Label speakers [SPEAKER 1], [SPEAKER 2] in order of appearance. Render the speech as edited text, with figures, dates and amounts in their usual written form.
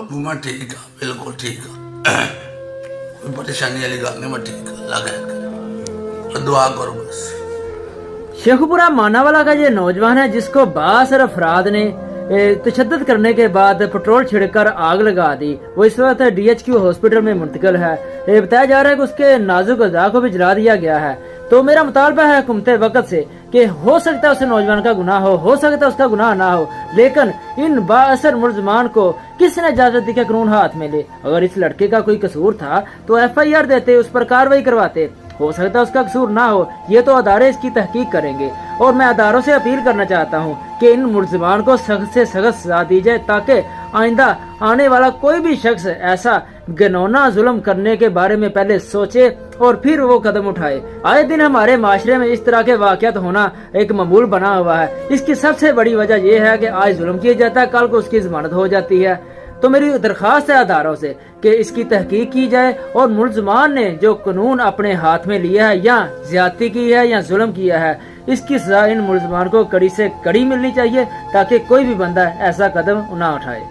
[SPEAKER 1] बाबू मैं ठीक हाँ, बिल्कुल ठीक हाँ। कोई परेशानी वाली गल नहीं, मैं ठीक हाँ, अल्लाह खैर करे, दुआ करो बस।
[SPEAKER 2] शेखुपुरा मानावाला का ये नौजवान है जिसको बासर अफराद ने तशद्दुद करने के बाद पेट्रोल छिड़कर आग लगा दी। वो इस वक्त DHQ हॉस्पिटल में मुंतकिल है। बताया जा रहा है कि उसके नाजुक अज़ा को भी जला दिया गया है। तो मेरा मुतालबा है हुकूमत वक्त से कि हो सकता है उस नौजवान का गुनाह हो सकता है उसका गुनाह ना हो, लेकिन इन बाअसर मुलजमान को किसने इजाजत दी कि कानून हाथ में ले। अगर इस लड़के का कोई कसूर था तो FIR देते, उस पर कार्रवाई करवाते। हो सकता है उसका कसूर ना हो, ये तो अदारे इसकी तहकीक करेंगे। और मैं अदारों से अपील करना चाहता हूँ कि इन मुलजमान को सख्त से सख्त सजा दी जाए ताकि आइंदा आने वाला कोई भी शख्स ऐसा घिनौना जुल्म करने के बारे में पहले सोचे और फिर वो कदम उठाए। आए दिन हमारे माशरे में इस तरह के वाक़यात होना एक मामूल बना हुआ है। इसकी सबसे बड़ी वजह यह है कि आज जुल्म किया जाता है, कल को उसकी जमानत हो जाती है। तो मेरी दरखास्त है अदारों से कि इसकी तहकीक की जाए और मुलजमान ने जो कानून अपने हाथ में लिया है या ज्यादती की है या जुल्म किया है, इसकी सजा इन मुलजमान को कड़ी से कड़ी मिलनी चाहिए ताकि कोई भी बंदा ऐसा कदम ना उठाए।